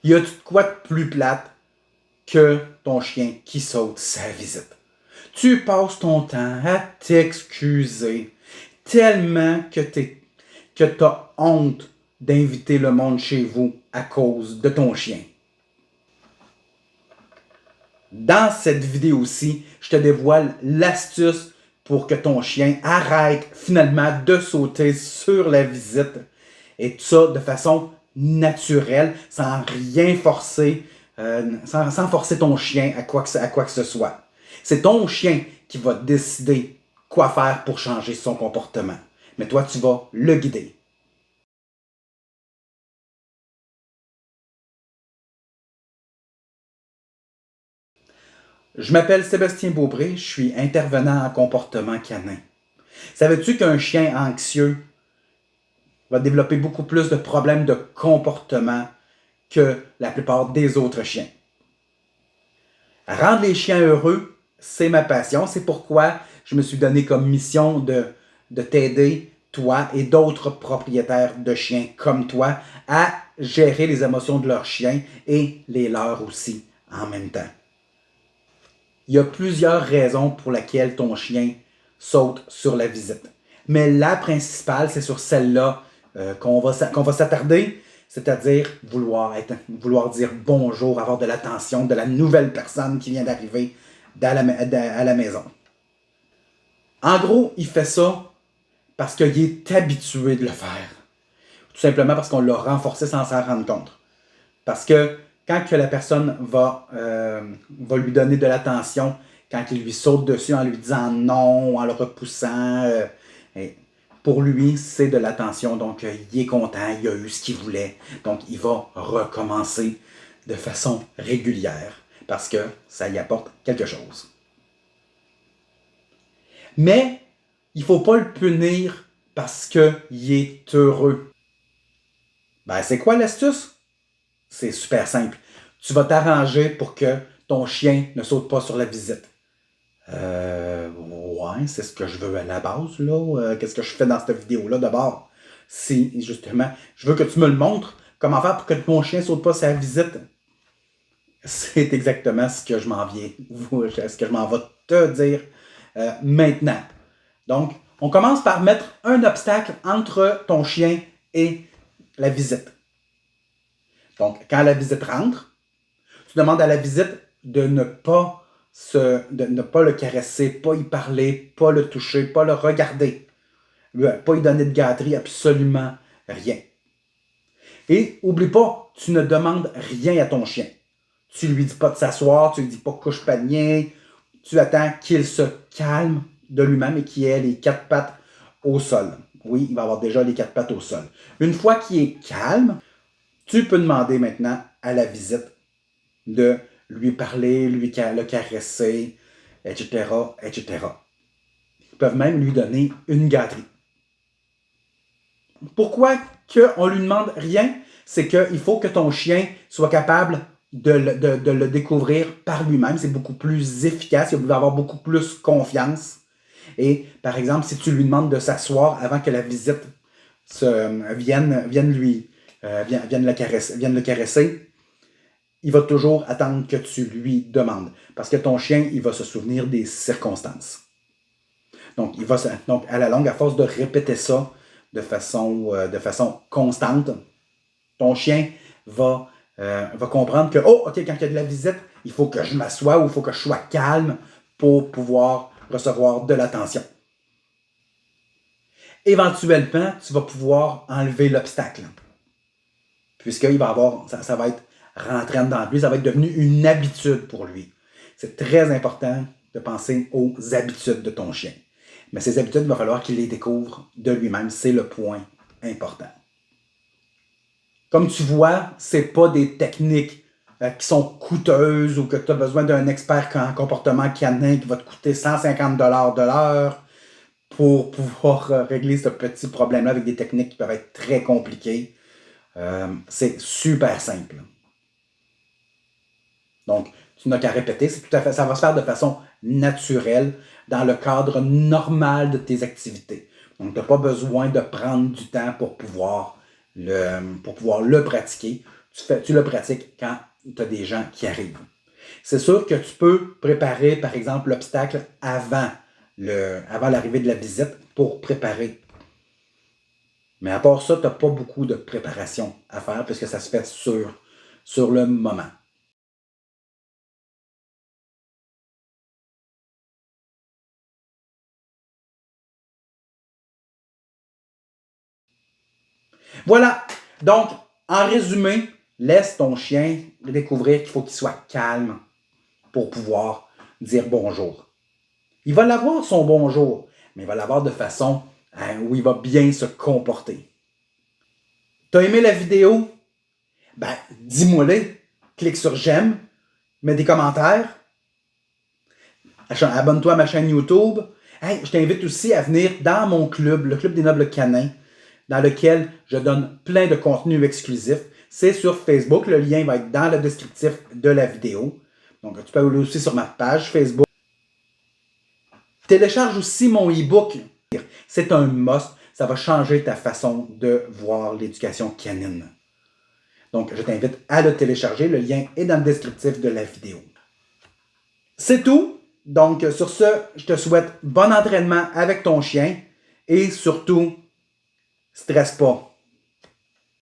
Y a-tu de quoi de plus plate que ton chien qui saute sa visite? Tu passes ton temps à t'excuser tellement que t'as honte d'inviter le monde chez vous à cause de ton chien. Dans cette vidéo-ci, je te dévoile l'astuce pour que ton chien arrête finalement de sauter sur la visite et tout ça de façon naturelle, sans rien forcer, sans forcer ton chien à quoi que ce soit. C'est ton chien qui va décider quoi faire pour changer son comportement. Mais toi, tu vas le guider. Je m'appelle Sébastien Beaupré, je suis intervenant en comportement canin. Savais-tu qu'un chien anxieux va développer beaucoup plus de problèmes de comportement que la plupart des autres chiens? Rendre les chiens heureux, c'est ma passion. C'est pourquoi je me suis donné comme mission de t'aider, toi et d'autres propriétaires de chiens comme toi, à gérer les émotions de leurs chiens et les leurs aussi en même temps. Il y a plusieurs raisons pour lesquelles ton chien saute sur la visite. Mais la principale, c'est sur celle-là qu'on va s'attarder, c'est-à-dire vouloir dire bonjour, avoir de l'attention de la nouvelle personne qui vient d'arriver à la maison. En gros, il fait ça parce qu'il est habitué de le faire. Tout simplement parce qu'on l'a renforcé sans s'en rendre compte. Parce que quand que la personne va lui donner de l'attention, quand il lui saute dessus en lui disant non, en le repoussant, pour lui, c'est de l'attention. Donc, il est content, il a eu ce qu'il voulait. Donc, il va recommencer de façon régulière parce que ça y apporte quelque chose. Mais, il ne faut pas le punir parce qu'il est heureux. Ben, c'est quoi l'astuce? C'est super simple. Tu vas t'arranger pour que ton chien ne saute pas sur la visite. Ouais, c'est ce que je veux à la base, là. Qu'est-ce que je fais dans cette vidéo-là d'abord? Si, justement, je veux que tu me le montres. Comment faire pour que mon chien ne saute pas sur la visite? C'est exactement ce que je m'en viens, ce que je m'en vais te dire maintenant. Donc, on commence par mettre un obstacle entre ton chien et la visite. Donc, quand la visite rentre, tu demandes à la visite de ne pas le caresser, pas y parler, pas le toucher, pas le regarder, pas lui donner de gâterie, absolument rien. Et oublie pas, tu ne demandes rien à ton chien. Tu lui dis pas de s'asseoir, tu lui dis pas couche panier, tu attends qu'il se calme de lui-même et qu'il ait les quatre pattes au sol. Oui, il va avoir déjà les quatre pattes au sol. Une fois qu'il est calme, tu peux demander maintenant à la visite de lui parler, le caresser, etc., etc. Ils peuvent même lui donner une gâterie. Pourquoi on ne lui demande rien? C'est qu'il faut que ton chien soit capable de le découvrir par lui-même. C'est beaucoup plus efficace. Il va avoir beaucoup plus confiance. Et par exemple, si tu lui demandes de s'asseoir avant que la visite vienne le caresser, il va toujours attendre que tu lui demandes. Parce que ton chien, il va se souvenir des circonstances. Donc, à la longue, à force de répéter ça de façon constante, ton chien va comprendre que, oh, OK, quand il y a de la visite, il faut que je m'assoie ou il faut que je sois calme pour pouvoir recevoir de l'attention. Éventuellement, tu vas pouvoir enlever l'obstacle. Puisqu'il va avoir, ça va être rentré dans lui, ça va être devenu une habitude pour lui. C'est très important de penser aux habitudes de ton chien. Mais ces habitudes, il va falloir qu'il les découvre de lui-même. C'est le point important. Comme tu vois, ce n'est pas des techniques qui sont coûteuses ou que tu as besoin d'un expert en comportement canin qui va te coûter 150 $ de l'heure pour pouvoir régler ce petit problème-là avec des techniques qui peuvent être très compliquées. C'est super simple. Donc, tu n'as qu'à répéter, ça va se faire de façon naturelle dans le cadre normal de tes activités. Donc, tu n'as pas besoin de prendre du temps pour pouvoir le pratiquer. tu le pratiques quand tu as des gens qui arrivent. C'est sûr que tu peux préparer, par exemple, l'obstacle avant l'arrivée de la visite pour préparer. Mais à part ça, tu n'as pas beaucoup de préparation à faire puisque ça se fait sur le moment. Voilà. Donc, en résumé, laisse ton chien découvrir qu'il faut qu'il soit calme pour pouvoir dire bonjour. Il va l'avoir son bonjour, mais il va l'avoir de façon où il va bien se comporter. T'as aimé la vidéo? Ben, dis-moi-le. Clique sur j'aime, mets des commentaires, abonne-toi à ma chaîne YouTube. Hey, je t'invite aussi à venir dans mon club, le Club des Nobles Canins, dans lequel je donne plein de contenus exclusifs. C'est sur Facebook. Le lien va être dans le descriptif de la vidéo. Donc, tu peux aller aussi sur ma page Facebook. Télécharge aussi mon e-book. C'est un must. Ça va changer ta façon de voir l'éducation canine. Donc, je t'invite à le télécharger. Le lien est dans le descriptif de la vidéo. C'est tout. Donc, sur ce, je te souhaite bon entraînement avec ton chien et surtout, stresse pas.